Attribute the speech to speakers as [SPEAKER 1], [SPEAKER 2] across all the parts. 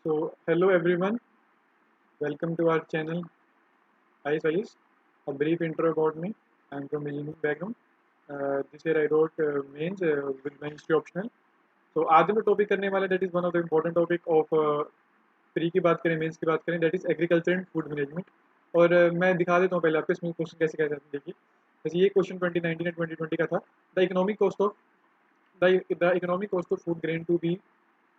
[SPEAKER 1] Hello everyone, welcome to our channel. Hi Sayis, a brief intro about me. I'm from engineering background. This year I wrote mains with my history optional. So आज हम topic करने वाले that is one of the important topic of pre की बात करें mains की बात करें that is agriculture and food management. और मैं दिखा देता हूँ पहले आपको इसमें क्वेश्चन कैसे कैसे आते हैं देखिए. जैसे ये क्वेश्चन 2019 और 2020 का था. The economic cost of the economic cost of food grain to be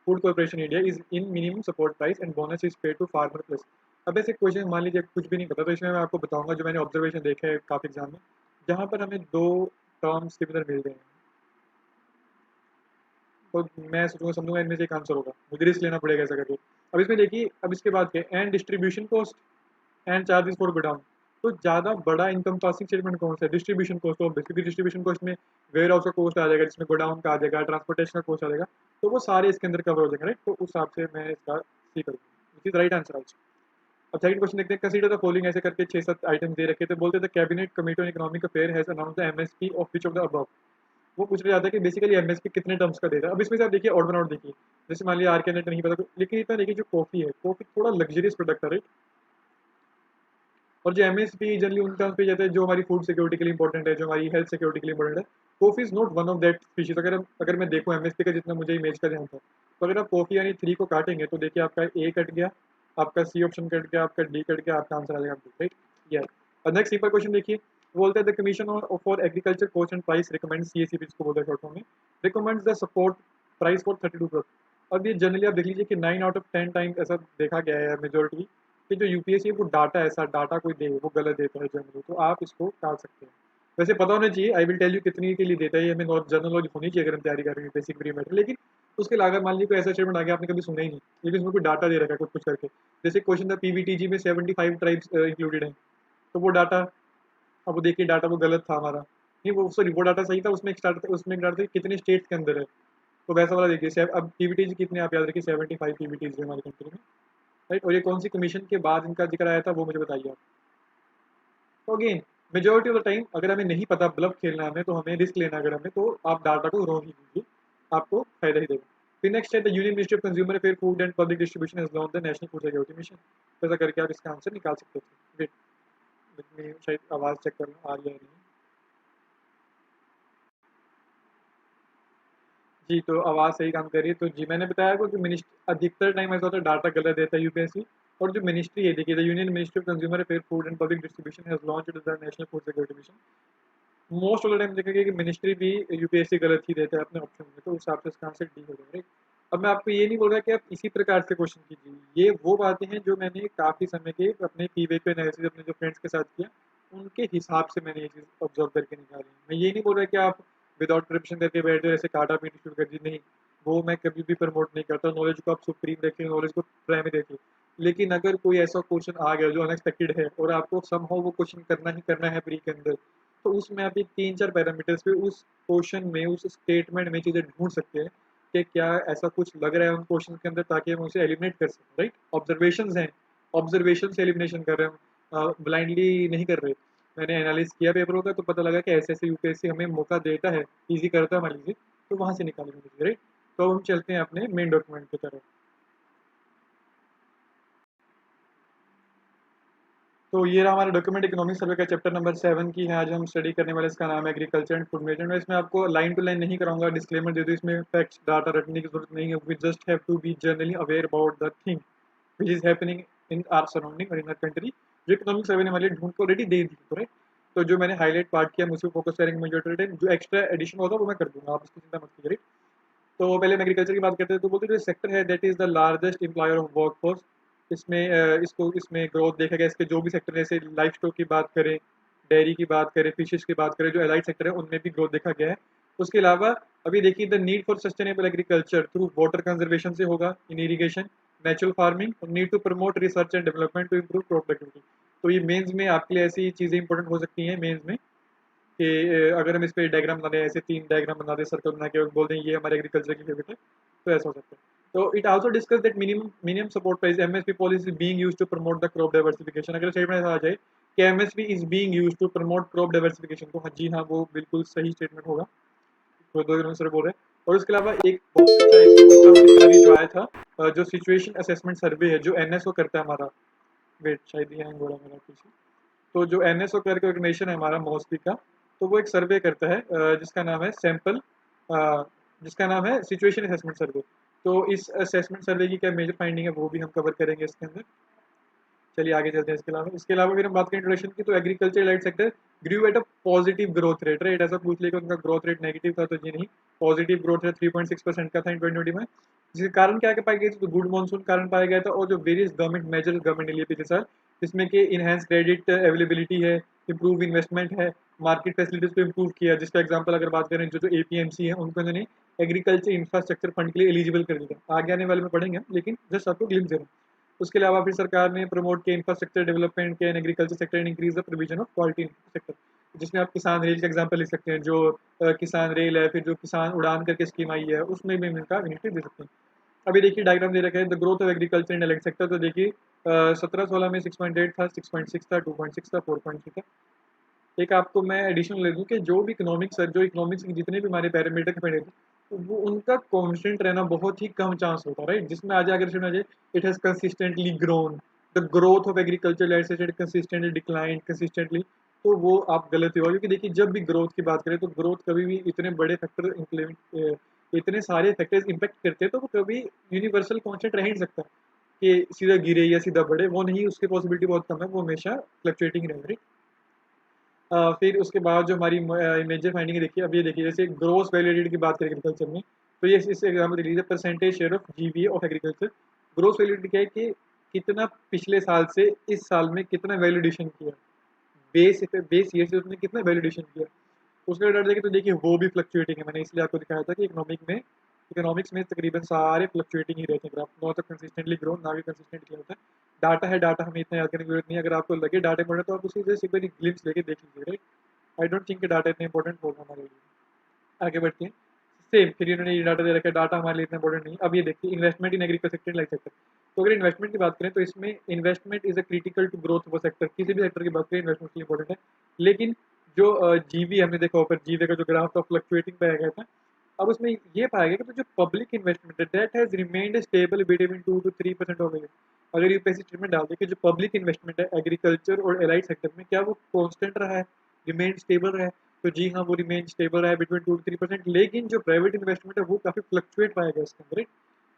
[SPEAKER 1] food corporation India is in minimum support price and bonus is pay to farmer plus. अब ऐसे क्वेश्चन मान लीजिए कुछ भी नहीं पता तो इसमें मैं आपको बताऊंगा जो मैंने ऑब्जर्वेशन देखा है काफी एग्जाम में जहाँ पर हमें दो टर्म्स सिमिलर मिल रहे हैं तो मैं सोचूंगा समझूंगा इनमें से एक आंसर होगा मुझे रिस्क लेना पड़ेगा ऐसा करके. अब इसमें देखिए अब इसके बाद के and distribution cost and charges for godown. तो ज़्यादा बड़ा इनकम पासिंग स्टेटमेंट कौन सा है डिस्ट्रीब्यूशन कॉस्ट. तो बेसिकली डिस्ट्रीब्यूशन कॉस्ट में वेयर हाउस का कॉस्ट आ जाएगा जिसमें गोडाउन का आ जाएगा ट्रांसपोर्टेशन का कॉस्ट आ जाएगा. तो वो सारे इसके अंदर कवर हो जाएंगे राइट. तो उस हिसाब से मैं इसका सी करूँगा which is right answer also. अब सेकंड क्वेश्चन देखते हैं कंसीडर द फॉलोइंग ऐसे करके 6-7 आइटम दे रखे थे बोलते थे cabinet committee on economic affair has announce the MSP of which of the above. वो पूछ रहा जाता है कि बेसिकली एमएसपी कितने टर्म्स का दे रहा है. अब इसमें से आप देखिए ऑड वन आउट देखिए जैसे मान लिया आर के नेट नहीं पता लेकिन इतना देखिए जो कॉफी है कॉफी थोड़ा लग्जरियस प्रोडक्ट है राइट. और जो एमएसपी जनरली उन टर्म्स पे जाते हैं जो हमारी फूड सिक्योरिटी के लिए इंपॉर्टेंट है जो हमारी हेल्थ सिक्योरिटी के लिए इंपॉर्टेंट है. Coffee is not one of that species. अगर मैं देखूँ एमएसपी का जितना मुझे इमेज का ध्यान था तो अगर आप कॉफी यानी 3 को काटेंगे तो देखिए आपका ए कट गया आपका सी ऑप्शन कट गया आपका डी कट गया आपका आंसर आ जाएगा राइट. यस. और नेक्स्ट सिंपल क्वेश्चन देखिए बोलते हैं the commission for agriculture cost and price recommend CACP जिसको बोलते हैं शॉर्ट फॉर्म में recommends the support price for 32 crore. अब ये जनरली आप देख लीजिए कि 9 आउट ऑफ 10 टाइम ऐसा देखा गया है मेजोरिटी कि जो यूपीएससी है वो डाटा ऐसा डाटा कोई दे वो गलत देता है जनरली. तो आप इसको टाल सकते हैं. वैसे पता होना चाहिए आई विल टेल यू कितनी के लिए देता है ये हमें जनरल नॉलेज होनी चाहिए अगर हम तैयारी कर रहे हैं बेसिक प्री मैटर. लेकिन उसके अलावा मान लीजिए कोई ऐसा स्टेटमेंट आ गया आपने कभी सुना ही नहीं लेकिन उसमें कोई डाटा दे रखा है कुछ कुछ करके. जैसे क्वेश्चन था पीवीटीजी में 75 ट्राइब्स इंक्लूडेड है तो वो डाटा अब वो देखिए डाटा वो गलत था हमारा नहीं वो सॉरी वो डाटा सही था उसमें एक डाटा था कितने स्टेट्स के अंदर है. तो वैसा वाला देखिए अब पीवीटीज कितने आप याद रखिए 75 पीवीटीज है हमारी कंट्री में राइट. और ये कौन सी कमीशन के बाद इनका जिक्र आया था वो मुझे बताइए आप. तो again majority of the time अगर हमें नहीं पता ब्लफ खेलना हमें तो हमें रिस्क लेना अगर हमें तो आप डाटा को रॉन्ग ही दीजिए आपको फायदा ही देगा. फिर नेक्स्ट है the union ministry of consumer affair food and public distribution has launch the national food security mission. तो ऐसा करके आप इसका आंसर निकाल सकते थे. वेट में शायद आवाज़ चेक कर आ रही है नहीं. जी तो आवाज़ सही काम कर रही है. तो जी मैंने बताया आपको कि मिनिस्ट्री अधिकतर टाइम ऐसा होता है डाटा गलत देता है यूपीएससी. और जो मिनिस्ट्री है देखिए the union ministry of consumer affair food and public distribution has launched the national food security mission. Most of the time देखेंगे कि मिनिस्ट्री भी यूपीएससी गलत ही देता है अपने ऑप्शन में. तो उस हिसाब से इसका आंसर डी हो जाएगा. अब मैं आपको ये नहीं बोल रहा कि आप इसी प्रकार से क्वेश्चन कीजिए. ये वो बातें हैं जो मैंने काफ़ी समय के अपने पीवे पे एनालिसिस अपने जो फ्रेंड्स के साथ किया उनके हिसाब से मैंने ये चीज़ ऑब्जर्व करके निकाली. मैं ये नहीं बोल रहा कि आप विदाउट प्रिपरेशन करके बैठ जाओ ऐसे काटा पीटी शुरू कर दी. नहीं वो मैं कभी भी प्रमोट नहीं करता. नॉलेज को आप सुप्रीम रखें नॉलेज को प्राइम देखें. लेकिन अगर कोई ऐसा क्वेश्चन आ गया जो अनएक्सपेक्टेड है और आपको समहाउ वो क्वेश्चन करना ही करना है प्री के अंदर तो उसमें आप ये 3-4 पैरामीटर्स पे उस क्वेश्चन में उस स्टेटमेंट में चीज़ें ढूंढ सकते हैं कि क्या ऐसा कुछ लग रहा है उन क्वेश्चन के अंदर ताकि हम उसे एलिमिनेट कर सकें राइट. ऑब्जर्वेशन हैं ऑब्जर्वेशन से एलिमिनेशन कर रहे हैं ब्लाइंडली नहीं कर रहे. मैंने एनालिस किया पेपरों का तो पता लगा कि ऐसे ऐसे यूपीएससी हमें मौका देता है ईजी करता है मान लीजिए तो वहाँ से निकालेंगे राइट. तो हम चलते हैं अपने मेन डॉक्यूमेंट की तरफ. तो ये रहा हमारा डॉक्यूमेंट इकोनॉमिक सर्वे का चैप्टर नंबर 7 की है आज हम स्टडी करने वाले. इसका नाम है एग्रीकल्चर एंड फूड मैनेजमेंट. मैं इसमें आपको लाइन टू लाइन नहीं कराऊंगा डिस्क्लेमर दे दूँ इसमें फैक्ट्स डाटा रखने की जरूरत नहीं है. We just have to be generally aware about the thing which is happening in our surrounding और इन आर कंट्री. जो इकोनॉमिक सर्वे ने हमारे लिए ढूंढ को ऑलरेडी दे दी तो राइट. तो जो मैंने हाईलाइट पार्ट किया मुझे फोकस करेंगे मेजोरिटी टाइम जो एक्स्ट्रा एडिशन होगा वो मैं कर दूंगा आप इसकी चिंता मत कीजिए. तो पहले हम एग्रीकल्चर की बात करते हैं तो बोलते हैं जो सेक्टर है that is the largest employer of work force. इसमें इसमें ग्रोथ देखा गया. इसके जो भी सेक्टर जैसे लाइफ स्टॉक की बात करें डेयरी की बात करें फिशेस की बात करें जो एलाइड सेक्टर है उनमें भी ग्रोथ देखा गया है. उसके अलावा अभी देखिए the need for sustainable agriculture through water conservation से होगा इन इरीगेशन नेचुरल फार्मिंग और need to promote research and development to improve productivity. तो ये मेंस में आपके लिए ऐसी चीज़ें इंपॉर्टेंट हो सकती हैं मेंस में कि अगर हम इस पे डायग्राम बना दें ऐसे 3 डायग्राम बना दें सर्कल बना के बोल दें ये हमारे एग्रीकल्चर की फेवरेट है तो ऐसा हो सकता है. तो it also discuss that minimum support price MSP policy being used to promote the crop diversification. अगर स्टेटमेंट ऐसा आ जाए कि MSP is being used to promote crop diversification तो हाँ जी हाँ वो बिल्कुल सही स्टेटमेंट होगा. तो दो सर बोल रहे हैं. और उसके अलावा एक बहुत अच्छा जो आया था जो सिचुएशन असेसमेंट सर्वे है जो एनएसओ करता है हमारा, वेट शायद ये हैंग हो रहा है मेरा पीछे। तो जो एनएसओ करके ऑर्गेनाइजेशन है हमारा मोस्टली का, तो वो एक सर्वे करता है जिसका नाम है सैंपल, जिसका नाम है सिचुएशन असेसमेंट सर्वे। तो इस असेसमेंट सर्वे की क्या मेजर फाइंडिंग है वो भी हम कवर करेंगे इसके अंदर। चलिए आगे चलते हैं। इसके अलावा अगर हम बात करें इंट्रोडक्शन की, तो agriculture allied sector grew at a positive growth rate, right. ऐसा पूछ लिया कि उनका ग्रोथ रेट नेगेटिव था, तो ये नहीं, पॉजिटिव ग्रोथ रेट 3.6% का था इन 2020 में। जिसके कारण क्या पाया गया, तो गुड मानसून कारण पाया गया था, और जो वेरियस गवर्नमेंट मेजर्स गवर्नमेंट ने लिए पिछले साल, जिसमें कि इनहेंस क्रेडिट अवेलेबिलिटी है, इंप्रूव इन्वेस्टमेंट है, मार्केट फैसिलिटीज को इंप्रूव किया। जिसका एग्जांपल अगर बात करें, जो जो एपीएमसी है उनको उन्होंने एग्रीकल्चर इंफ्रास्ट्रक्चर फंड के लिए एलिजिबल कर दिया। आगे आने वाले में पढ़ेंगे, लेकिन जस्ट आपको ग्लिम्स दे रहा हूँ। उसके अलावा फिर सरकार ने प्रमोट किया इंफ्रास्ट्रक्चर डेवलपमेंट के, agriculture sector and increase the provision of quality sector, जिसमें आप किसान रेल का एग्जांपल लिख सकते हैं। जो किसान रेल है, फिर जो किसान उड़ान करके स्कीम आई है, उसमें भी इनका बेनिफिट दे सकते हैं। अभी देखिए डायग्राम दे रखा है, the growth of agriculture in elect sector. तो देखिए 17-16 में 6.8 था, 6.6 था, 2.6 था, 4.6 था। एक आपको मैं एडिशनल ले दूं कि जो भी इकोनॉमिक्स जो इकोनॉमिक्स के जितने भी हमारे पैरामीटर पड़े थे, तो वो उनका कांस्टेंट रहना बहुत ही कम चांस होता है, राइट। जिसमें आज अगर सुना जाए, it has consistently grown, the growth of agriculture let's say consistently decline consistently, तो वो आप गलत हो। क्योंकि देखिए जब भी ग्रोथ की बात करें, तो ग्रोथ कभी भी इतने बड़े फैक्टर इंप्लीमेंट, इतने सारे फैक्टर्स इम्पैक्ट करते हैं, तो वो कभी यूनिवर्सल कांस्टेंट रह ही नहीं सकता कि सीधा गिरे या सीधा बढ़े, वो नहीं, उसकी पॉसिबिलिटी बहुत कम है, वो हमेशा फ्लक्चुएटिंग रहेगा। फिर उसके बाद जो हमारी मेजर फाइंडिंग देखिए, अब ये देखिए जैसे ग्रोस वैल्यू की बात करें एग्रीकल्चर में, तो ये इस एग्जाम्पल दे लीजिए, percentage share of GVA of agriculture. Gross value क्या है कि कितना पिछले साल से इस साल में कितना वैल्यूडेशन किया, बेस ईयर से उसने कितना वैल्यूडेशन किया। उसका डाटा देखिए, तो देखिए वो भी फ्लक्चुएटिंग है। मैंने इसलिए आपको दिखाया था कि इकोनॉमिक्स में तकरीबन सारे फ्लक्चुएटिंग ही रहते हैं ग्राफ, ना तो कंसिस्टेंटली ग्रो ना भी कंसिस्टेंटली होता है। डाटा है, डाटा हमें इतना याद करने की जरूरत नहीं है। अगर आपको लगे डाटा इंपॉर्टेंट, तो आप उसी से एक बार ग्लिम्स लेके देख लीजिए, राइट। आई डोंट थिंक कि डाटा इतना इंपॉर्टेंट होगा हमारे लिए। आगे बढ़ते हैं। सेम फिर इन्होंने ये डाटा दे रखा है, डाटा हमारे लिए इतना इंपॉर्टेंट नहीं। अब ये देखिए investment in agriculture sector like sector. तो अगर इन्वेस्टमेंट की बात करें, तो इसमें investment is a critical to growth of sector. किसी भी सेक्टर की बात करें, इन्वेस्टमेंट के लिए इंपॉर्टेंट है। लेकिन जो जीवी हमने देखा ऊपर, जीवी का जो ग्राफ था फ्लक्चुएटिंग पाया गया था। अब उसमें ये पाया गया कि तो जो पब्लिक इन्वेस्टमेंट है, that has remained stable between 2 to 3% of year. अगर ये पैसे स्टेटमेंट डाल दे कि जो पब्लिक इन्वेस्टमेंट है एग्रीकल्चर और एलाइड सेक्टर में, क्या वो कांस्टेंट रहा है, रिमेन स्टेबल रहा है, तो जी हाँ, वो रिमेन स्टेबल रहा है बिटवीन 2 to 3%। लेकिन जो प्राइवेट इन्वेस्टमेंट है वो काफ़ी फ्लक्चुएट पाया गया इसके अंदर।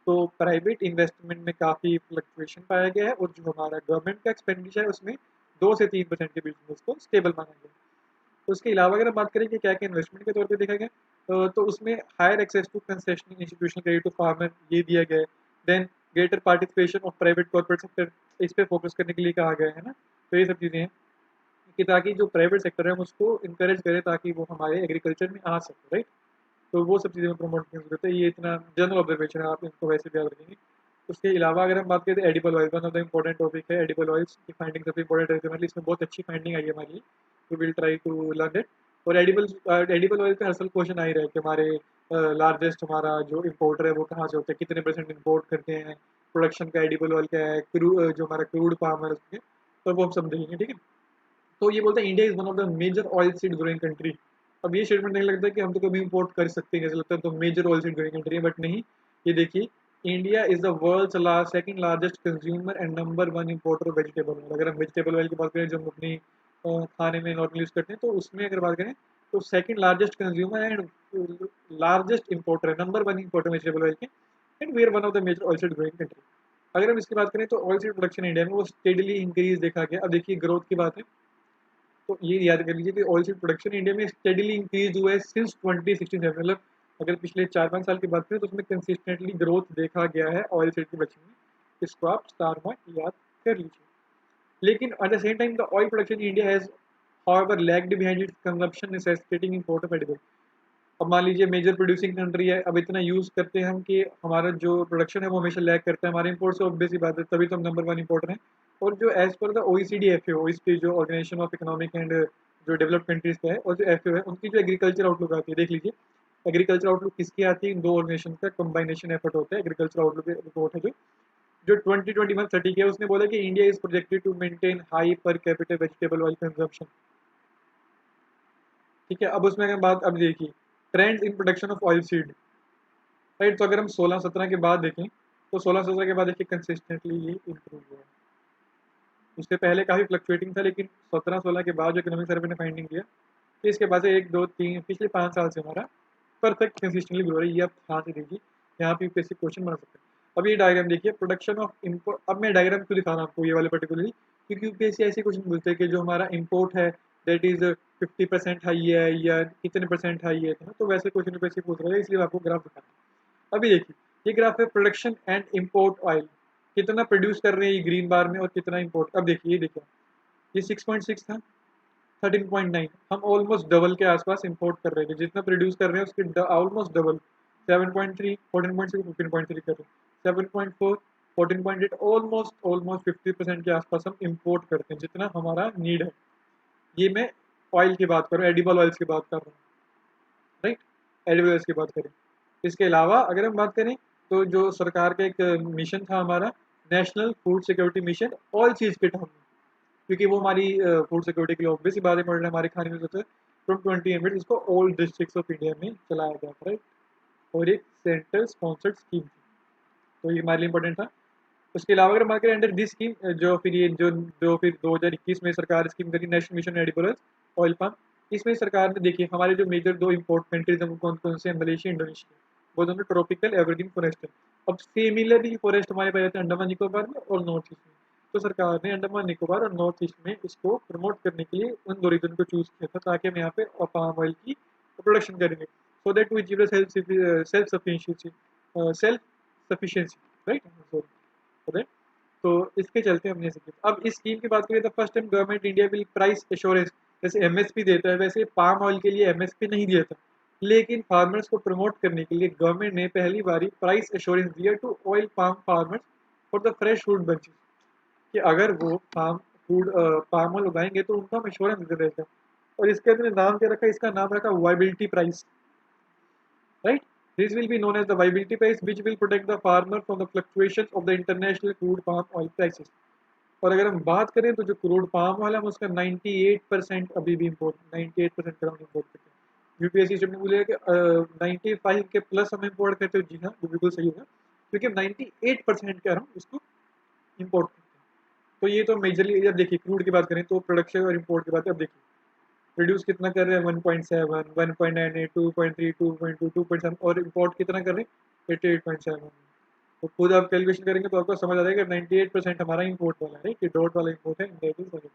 [SPEAKER 1] तो प्राइवेट इन्वेस्टमेंट में काफ़ी फ्लक्चुएशन पाया गया है, और जो हमारा गवर्नमेंट का एक्सपेंडिचर है उसमें 2 से 3% के बीच में उसको स्टेबल माना गया। तो उसके अलावा अगर हम बात करें कि क्या क्या इन्वेस्टमेंट के तौर पे देखा गया, तो उसमें higher access to concessional institutional credit to farmer ये दिया गया है। Then greater participation of private corporate sector, इस पे फोकस करने के लिए कहा गया है ना। तो ये सब चीज़ें हैं कि ताकि जो प्राइवेट सेक्टर है हम उसको इंकरेज करें, ताकि वो हमारे एग्रीकल्चर में आ सके, राइट। तो वो सब चीज़ें प्रमोट करने की जरूरत है। ये इतना जनरल ऑब्जर्वेशन है, आप इनको वैसे भी याद रखेंगे। उसके अलावा अगर हम बात करें, तो edible oil one of the important topic है। एडिबल ऑयल्स की फाइंडिंग सबसे इंपॉर्टेंट है हमारे लिए, इसमें बहुत अच्छी फाइंडिंग आई है हमारी, we will try to learn it. और एडिबल ऑयल का हर साल क्वेश्चन आ ही रहा है कि हमारे लार्जेस्ट हमारा जो इम्पोर्टर है वो कहाँ से होता है, कितने परसेंट इम्पोर्ट करते हैं, प्रोडक्शन का एडिबल ऑयल क्या है, जो हमारा क्रूड पाम है उसके, तो वो हम समझेंगे, ठीक है। तो ये बोलते हैं India is one of the major oil seed growing country. अब ये स्टेटमेंट नहीं लगता है कि हम तो कभी इंपोर्ट कर सकते हैं, जैसे लगता है तो major oil seed growing country है, बट नहीं। ये देखिए, India is the world second largest consumer and number one importer of vegetable oil. अगर हम वेजिटेबल ऑयल की बात करें, जो हम अपनी खाने में नॉर्मली यूज करते हैं, तो उसमें अगर बात करें, तो second largest consumer and largest importer है, number one importer vegetable oil के, and we are one of the major oil seed growing country. अगर हम इसकी बात करें, तो ऑयल सीड प्रोडक्शन इंडिया में वो स्टेडली इंक्रीज देखा गया। अब देखिए ग्रोथ की बात है, तो ये याद कर लीजिए कि ऑयल सीड प्रोडक्शन इंडिया में स्टेडली इंक्रीज हुआ है सिंस 2016 से। मतलब अगर पिछले 4-5 साल की बात करें, तो उसमें कंसिस्टेंटली ग्रोथ देखा गया है ऑयल सीड के बच्चे में। इसको आप स्टार मार्क याद कर लीजिए। लेकिन at the same time the oil production in India has however lagged behind its consumption necessitating import of edible. अब मान लीजिए मेजर प्रोड्यूसिंग कंट्री है, अब इतना यूज़ करते हैं हम कि हमारा जो प्रोडक्शन है वो हमेशा लैग करता है हमारे इंपोर्ट से, ऑब्वियस ही बात है, तभी तो हम नंबर वन इंपोर्टर हैं। और जो as per the OECD FAO, इसकी जो ऑर्गेनाइजेशन ऑफ इकोनॉमिक एंड जो डेवलप्ड कंट्रीज का है, और जो FAO है, उनकी जो एग्रीकल्चर आउटलुक आती है, देख लीजिए एग्रीकल्चर आउटलुक किसकी आती है, इन दो ऑर्गेनाइजेशन का कंबाइनेशन एफर्ट होता है। एग्रीकल्चर आउटलुक रिपोर्ट है जो जो 2021-30 की है, उसने बोला कि India is projected to maintain high per capital vegetable oil consumption, ठीक है। अब उसमें अगर बात, अब देखिए trends in production of oil seed, right. तो अगर हम 16-17 के बाद देखें, तो 16-17 के बाद देखिए कंसिस्टेंटली ये इम्प्रूव हुआ। उससे पहले काफ़ी फ्लक्चुएटिंग था, लेकिन 17-16 के बाद जो इकोनॉमिक सर्वे ने फाइंडिंग किया कि इसके बाद से 1-2-3 पिछले 5 साल से हमारा परफेक्ट कंसिस्टेंटली ग्रो रही है। ये आप ध्यान से देखिए, यहाँ पे यूपीएससी क्वेश्चन बना सकते हैं। अब ये डायग्राम देखिए, प्रोडक्शन ऑफ इम्पोर्ट। अब मैं डायग्राम क्यों दिखा रहा हूँ आपको ये वाले पर्टिकुलरली, क्योंकि यूपीएससी ऐसे क्वेश्चन पूछते हैं कि जो हमारा इम्पोर्ट है दैट इज 50% हाई है या कितने परसेंट हाई है ना, तो वैसे क्वेश्चन यूपीएससी पूछ रहा है, इसलिए आपको ग्राफ दिखा रहा है। अभी देखिए, ये ग्राफ है प्रोडक्शन एंड इम्पोर्ट ऑयल, कितना प्रोड्यूस कर रहे हैं ये ग्रीन बार में और कितना इम्पोर्ट। अब देखिए, ये देखिए, ये 6.6 था, 13.9, हम ऑलमोस्ट डबल के आसपास इंपोर्ट कर रहे थे, जितना प्रोड्यूस कर रहे हैं उसके ऑलमोस्ट डबल। 7.3, 14.6, 15.3 कर रहे हैं, 7.4, 14.8, ऑलमोस्ट ऑलमोस्ट 50% के आसपास हम इंपोर्ट करते हैं, जितना हमारा नीड है। ये मैं ऑयल की बात कर रहा हूँ, एडिबल ऑयल्स की बात कर रहा हूँ, राइट, एडिबल ऑयल्स की बात करें। इसके अलावा अगर हम बात करें तो जो सरकार का एक मिशन था हमारा, national food security mission, all चीज़ के टर्म में, क्योंकि वो हमारी फूड सिक्योरिटी के लिए ऑब्वियस ही बातें पड़ रहे हैं, हमारे खाने में होता है। फ्रॉम 20 इसको ऑल डिस्ट्रिक्ट्स ऑफ इंडिया में चलाया गया था, राइट, और एक सेंट्रल स्पॉन्सर्ड स्कीम थी, तो ये हमारे लिए इंपॉर्टेंट था। उसके अलावा अगर हमारे अंडर दिस स्कीम जो फिर ये जो फिर 2021 में सरकार स्कीम करी, national mission edible oil palm, इसमें सरकार ने देखिए हमारे जो मेजर 2 इम्पोर्ट कंट्रीज हैं वो कौन कौन से हैं, मलेशिया, इंडोनेशिया, वो दोनों ट्रॉपिकल एवरग्रीन फॉरेस्ट है। अब सिमिलरली फॉरेस्ट हमारे पास जाते हैं अंडमान निकोबार में और नॉर्थ ईस्ट में। तो सरकार ने अंडमान निकोबार और नॉर्थ ईस्ट में इसको प्रमोट करने के लिए उन 2 रीजन को चूज किया था, ताकि हम यहाँ पे पाम ऑयल की प्रोडक्शन करेंगे, so that we achieve self sufficiency, self sufficiency, right, right. तो इसके चलते हमने ऐसे किया। अब इस स्कीम की बात करें तो first time government India will price assurance, जैसे एमएसपी देता है वैसे पाम ऑयल के लिए एमएसपी नहीं दिया था, लेकिन फार्मर्स को प्रमोट करने के लिए गवर्नमेंट ने पहली बारी प्राइस एश्योरेंस दिया to oil palm farmers for the fresh food bunches, कि अगर वो पाम ऑयल उगाएंगे तो उनको हम एश्योरेंस दे देते हैं। और इसके अंदर नाम क्या रखा, इसका नाम रखा viability price, right? This will be known as the viability price, which will protect the farmer from the fluctuations of the international crude palm oil prices. और अगर हम बात करें तो जो क्रूड पाम ऑयल है उसका 98% अभी भी इम्पोर्ट, 98% का हम इम्पोर्ट करते हैं। यूपीएससी स्टेटमेंट में बोलेगा कि 95 के प्लस हम इम्पोर्ट करते हैं, जी हाँ, वो बिल्कुल सही होगा, क्योंकि हम 98% का हम इसको इम्पोर्ट करते हैं। तो ये तो मेजरली, जब देखिए क्रूड की बात करें तो प्रोडक्शन और इम्पोर्ट की बात है। अब देखिए प्रोड्यूस कितना कर रहे हैं, 1.7, 1.98, 2.3, 2.2, 2.7, और इम्पोर्ट कितना कर रहे हैं, 88.7। तो खुद आप कैलकुलेशन करेंगे तो आपको समझ आ जाएगा 98% हमारा इम्पोर्ट वाला है, कि डॉट वाला इम्पोर्ट है, इंडिया की वजह से।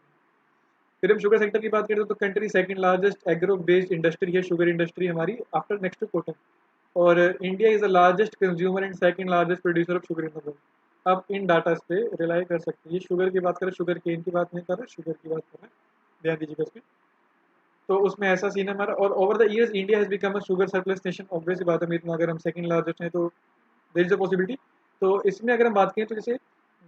[SPEAKER 1] फिर हम शुगर सेक्टर की बात करें तो country second largest agro based industry है शुगर इंडस्ट्री हमारी, आफ्टर नेक्स्ट टू कॉटन। और India is the largest consumer and second largest producer of sugar in the world. आप इन डाटा पे रिलाई कर सकते हैं। ये शुगर की बात करें, शुगर केन की बात नहीं कर रहे, शुगर की बात कर रहे हैं, ध्यान दीजिएगा इसमें। तो उसमें ऐसा सीन है हमारा, और over the years India has become a sugar surplus nation, obvious बात है, इतना अगर हम सेकंड लार्जेस्ट हैं तो देयर इज अ पॉसिबिलिटी। तो इसमें अगर हम बात करें तो जैसे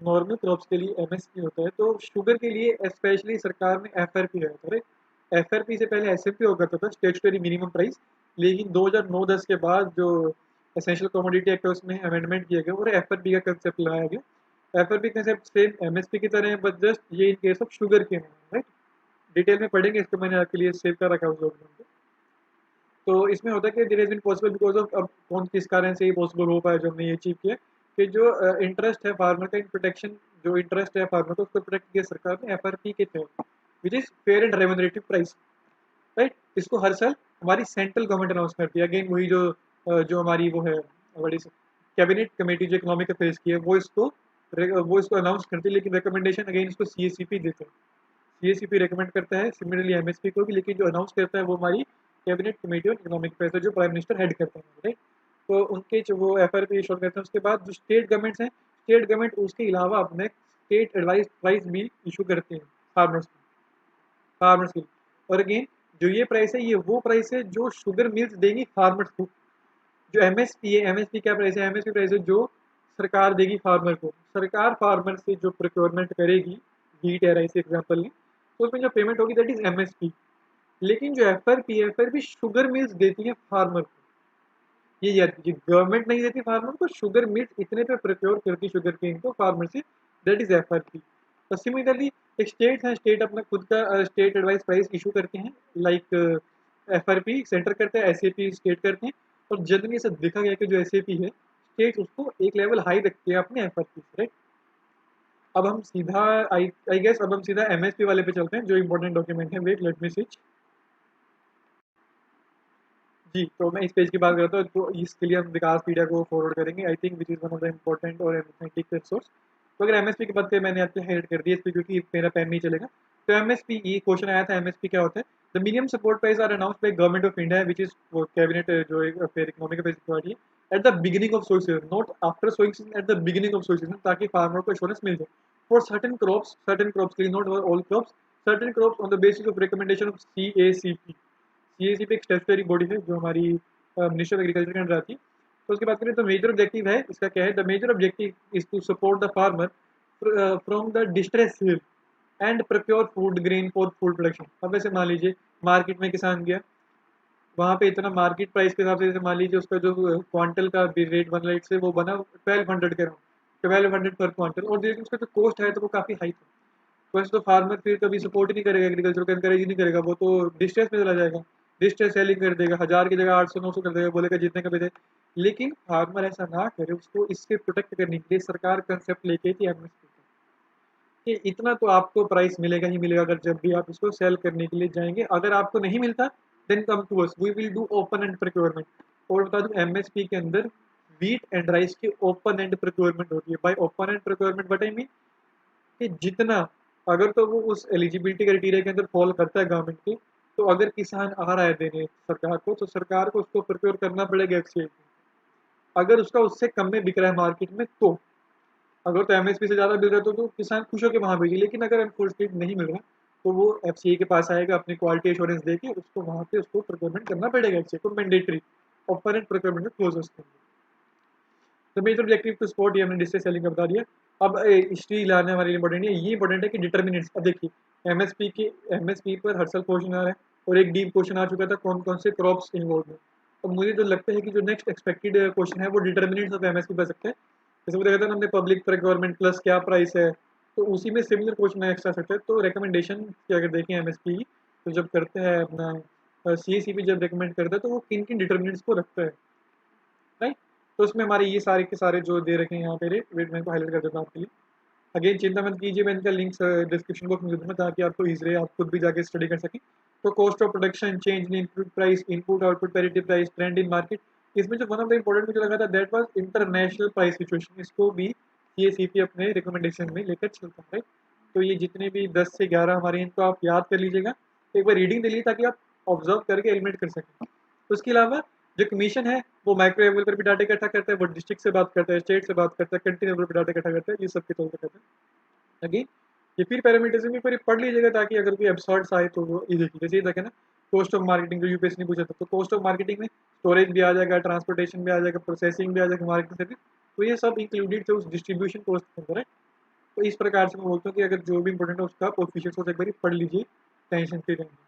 [SPEAKER 1] नॉर्मल क्रॉप्स के लिए एमएसपी होता है, तो शुगर के लिए स्पेशली सरकार ने एफआरपी है, राइट। एफआरपी से पहले एसएमपी होगा था, स्टैट्यूटरी मिनिमम प्राइस, लेकिन 2009-10 के बाद जो एसेंशियल कमोडिटी एक्ट है उसमें अमेंडमेंट किया गया और एफआरपी का कंसेप्ट लाया गया। एफआरपी कंसेप्ट सेम एमएसपी की तरह है, बट जस्ट ये इन केस ऑफ शुगर के, राइट। डिटेल में पढ़ेंगे इसको, मैंने आपके लिए सेव कर रखा है उस डॉक्यूमेंट को। तो इसमें होता है कि there has been possible because of, अब कौन किस कारण से ये पॉसिबल हो पाया जो हमने ये अचीव किया, कि जो इंटरेस्ट है फार्मर का इन प्रोटेक्शन, जो इंटरेस्ट है फार्मर का उसको प्रोटेक्ट किया सरकार ने एफआरपी के तहत, which is fair and remunerative price, right. इसको हर साल हमारी सेंट्रल गवर्नमेंट अनाउंस करती है। अगेन वही जो हमारी वो है बड़ी कैबिनेट कमेटी जो इकोनॉमिक अफेयर्स की है, वो इसको अनाउंस करती है, लेकिन रिकमेंडेशन अगेन इसको सीएसीपी देते हैं। सीएसीपी रिकमेंड करता है सिमिलरली एमएसपी को भी, लेकिन जो अनाउंस करता है वो हमारी cabinet committee on economic affairs, जो प्राइम मिनिस्टर हेड करते हैं, राइट। तो उनके जो वो एफआरपी इशू करते हैं, उसके बाद जो स्टेट गवर्नमेंट्स हैं, स्टेट गवर्नमेंट उसके अलावा अपने स्टेट एडवाइस प्राइस भी इशू करते हैं फार्मर्स के लिए। और अगेन जो ये प्राइस है, ये वो प्राइस है जो शुगर मिल्स देंगी फार्मर्स को। जो एमएसपी है, एमएसपी क्या प्राइस है, एमएसपी प्राइस है जो सरकार देगी फार्मर को। सरकार फार्मर से जो प्रोक्योरमेंट करेगी, वीट या राइस एग्जाम्पल लें, तो उसमें जो पेमेंट होगी दैट इज एमएसपी। लेकिन जो एफआरपी शुगर मिल्स देती है फार्मर को। ये याद कीजिए, गवर्नमेंट नहीं देती फार्मर को, शुगर मिल्स इतने पे प्रोक्योर करती शुगर केन को फार्मर से, दैट इज एफआरपी। तो सिमिलरली एक स्टेट है, स्टेट अपना खुद का स्टेट एडवाइस प्राइस इशू करते हैं, लाइक एफआरपी सेंटर करते हैं, एसएपी स्टेट करते हैं। और जनरली ऐसा देखा गया कि जो एसएपी है स्टेट्स उसको एक लेवल हाई रखती है अपने एफआर की, राइट। अब हम सीधा आई आई गेस अब हम सीधा एमएसपी वाले पे चलते हैं जो इंपॉर्टेंट डॉक्यूमेंट है। Wait let me switch. जी, तो मैं इस पेज की बात करता हूँ, तो इसके लिए हम विकासपीडिया को फॉरवर्ड करेंगे, I think which is one of the important और ऑथेंटिक रिसोर्स। तो अगर एमएसपी की बात करें, मैंने आपके हाईलाइट कर दिया इस पे क्योंकि मेरा पेन नहीं चलेगा। तो एमएसपी, ये क्वेश्चन आया था, एमएसपी क्या होता है? The minimum support price are announced by government of India which is cabinet, जो एक फिर इकोनॉमिक अफेयर्स अथॉरिटी है, at the beginning of sowing season, not after sowing season, at the beginning of sowing season, ताकि farmer को assurance मिल जाए for certain crops के लिए, not all crops, certain crops on the basis of recommendation of CACP. CACP एक statutory body है जो हमारी मिनिस्टर ऑफ एग्रीकल्चर के अंडर आती है। तो उसकी बात करें तो मेजर ऑब्जेक्टिव है इसका, क्या है? The major objective is to support the farmer from the distress sale and procure food grain for food production. अब वैसे मान लीजिए मार्केट में किसान गया, वहाँ पे इतना मार्केट प्राइस के हिसाब से, जैसे मान लीजिए उसका जो क्वांटल का रेट बन रहा है वो बना 1200 के अराउंड, 1200 पर क्वांटल, और देखिए उसका जो कॉस्ट है तो वो काफ़ी हाई था। तो ऐसे तो फार्मर फिर कभी सपोर्ट ही नहीं करेगा, एग्रीकल्चर को एनकरेज ही नहीं करेगा, वो तो डिस्ट्रेस में चला जाएगा, डिस्ट्रेस सेलिंग कर देगा, 1000 की जगह 800 900 कर देगा, बोलेगा जितने का बेचे। लेकिन फार्मर ऐसा ना करे, उसको इससे प्रोटेक्ट करने के लिए सरकार कंसेप्ट लेके थी एमएसपी कि इतना तो आपको प्राइस मिलेगा ही मिलेगा अगर जब भी आप इसको सेल करने के लिए जाएंगे। अगर आपको नहीं मिलता then come to us, we will do open end procurement. और बता दूं एमएसपी के अंदर वीट एंड राइस की ओपन एंड प्रोक्योरमेंट होती है। By open end procurement what I mean कि जितना, अगर तो वो उस एलिजिबिलिटी क्राइटेरिया के अंदर फॉल करता है गवर्नमेंट की, तो अगर किसान आ रहा है देने सरकार को, तो सरकार को उसको प्रोक्योर करना पड़ेगा एफसीआई को। अगर उसका उससे कम में बिक रहा है मार्केट में, तो अगर तो एमएसपी से ज़्यादा मिल रहा है तो किसान खुश होकर वहाँ भेजे। लेकिन अगर अनफॉर्चुनेट नहीं मिल रहा, तो वो एफसीआई के पास आएगा, अपनी क्वालिटी एश्योरेंस देके उसको वहाँ पे उसको प्रोक्योरमेंट करना पड़ेगा एफसीआई को, mandatory open end procurement close. तो मेजर ऑब्जेक्टिव टू सपोर्ट, ये हमने डिस्टेंस सेलिंग का बता दिया। अब हिस्ट्री लाने हमारे लिए इंपॉर्टेंट है, ये इंपॉर्टेंट है कि डिटर्मिनेंट्स। अब देखिए एमएसपी पर हर साल क्वेश्चन आ रहा है, और एक डीप क्वेश्चन आ चुका था कौन कौन से क्रॉप्स इन्वॉल्व है। अब मुझे जो लगता है कि जो नेक्स्ट एक्सपेक्टेड क्वेश्चन है वो डिटर्मिनेंट्स ऑफ एमएसपी बन सकते हैं। जैसे वो देखा था ना हमने, पब्लिक प्रोक्योरमेंट प्लस क्या प्राइस है, तो उसी में सिमिलर क्वेश्चन नेक्स्ट आ सकता है। तो रिकमेंडेशन की अगर देखें एमएसपी, तो जब करते हैं अपना सीएसीपी जब रिकमेंड करता है तो वो किन किन डिटर्मिनेंट्स को रखता है, राइट। तो उसमें हमारे ये सारे के सारे जो दे रखे हैं यहाँ पे रेट, वेट मैं इनको हाईलाइट कर देता हूँ आपके लिए। अगेन चिंता मत कीजिए, मैं इनका लिंक्स डिस्क्रिप्शन बॉक्स में दे दूँगा ताकि आपको ईजी रहे, आप खुद भी जाके स्टडी कर सकें। तो cost of production, change in input price, input output parity price, trend in market. इसमें जो वन ऑफ द इम्पोर्टेंट मुझे लगा था that was international price situation. इसको भी सीएसीपी अपने रिकमेंडेशन में लेकर चलता है। तो ये जितने भी 10 से 11 हमारे इनको आप याद कर लीजिएगा, एक बार रीडिंग दे लीजिए ताकि आप ऑब्जर्व करके एलिमिनेट कर सकें। उसके अलावा जो कमीशन है वो माइक्रो लेवल पर भी डाटा इकट्ठा करता है, वो डिस्ट्रिक्ट से बात करता है, स्टेट से बात करता है, कंट्री लेवल पर डाटा इकट्ठा करता है, ये सब के तौर पर करता है। अगेन ये फिर पैरामीटर्स भी पूरी पढ़ लीजिएगा ताकि अगर कोई एब्सर्ड्स आए तो वो ये देखिए। जैसे ये देखे ना, कॉस्ट ऑफ मार्केटिंग जो यूपीएससी ने पूछा था, तो कॉस्ट ऑफ मार्केटिंग में स्टोरेज भी आ जाएगा, ट्रांसपोर्टेशन भी आ जाएगा, प्रोसेसिंग भी आ जाएगा, मार्केटिंग सर्विस, तो ये सब इंक्लूडेड थे उस डिस्ट्रीब्यूशन कॉस्ट के अंदर है। तो इस प्रकार से मैं बोलता हूँ कि अगर जो भी इंपॉर्टेंट है उसका कोफिशिएंट्स को एक बार पढ़ लीजिए, टेंशन फ्री रहेंगे।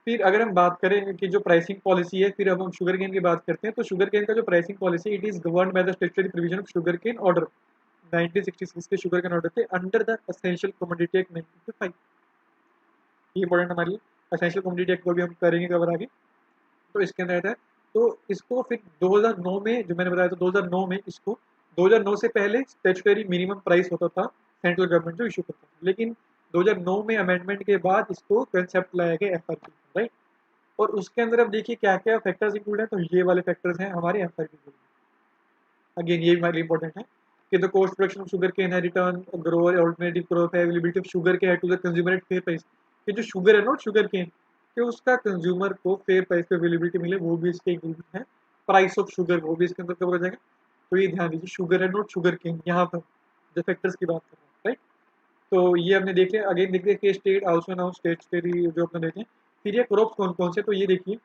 [SPEAKER 1] फिर अगर हम बात करें कि जो प्राइसिंग पॉलिसी है, फिर अब हम शुगर केन की बात करते हैं। तो शुगर केन का जो pricing policy, it is govern by the statutory provision of sugar cane order 1966 के शुगर केन ऑर्डर थे under the essential commodity act 1955। ये इंपॉर्टेंट हमारे लिए, एसेंशियल कमोडिटी एक्ट को भी हम करेंगे कवर आगे। तो इसके अंदर रहता है, तो इसको फिर 2009 में, जो मैंने बताया था 2009 में, इसको 2009 से पहले स्टेचुटरी मिनिमम प्राइस होता था, सेंट्रल गवर्नमेंट जो इशू करता था। लेकिन 2009 में अमेंडमेंट के बाद इसको कंसेप्ट लाया गया एफआरपी, राइट। और उसके अंदर अब देखिए क्या क्या फैक्टर्स इंक्लूड है, तो ये वाले फैक्टर्स हैं हमारे एफआरपी के लिए। अगेन ये हमारे लिए इंपॉर्टेंट है कि the cost production of sugar cane है, रिटर्न ग्रोअर ऑल्टरनेटिव क्रॉप है, अवेलेबिलिटी ऑफ शुगर के है to the consumer at fair price. कि जो शुगर है नॉट शुगर केन, कि उसका कंज्यूमर को फेयर प्राइस पे अवेलेबिलिटी मिले, वो भी इसके इंक्लूड है। प्राइस ऑफ शुगर वो भी इसके अंदर कवर हो जाएगा। तो ये ध्यान दीजिए, शुगर है नॉट शुगर केन, यहाँ पर जो फैक्टर्स की बात कर रहे हैं, राइट। तो ये हमने देख लिया। अगेन देखिए कि स्टेट आल्सो नाउ स्टेट जो अपने देते हैं। फिर ये क्रॉप्स कौन कौन से, तो ये देखिए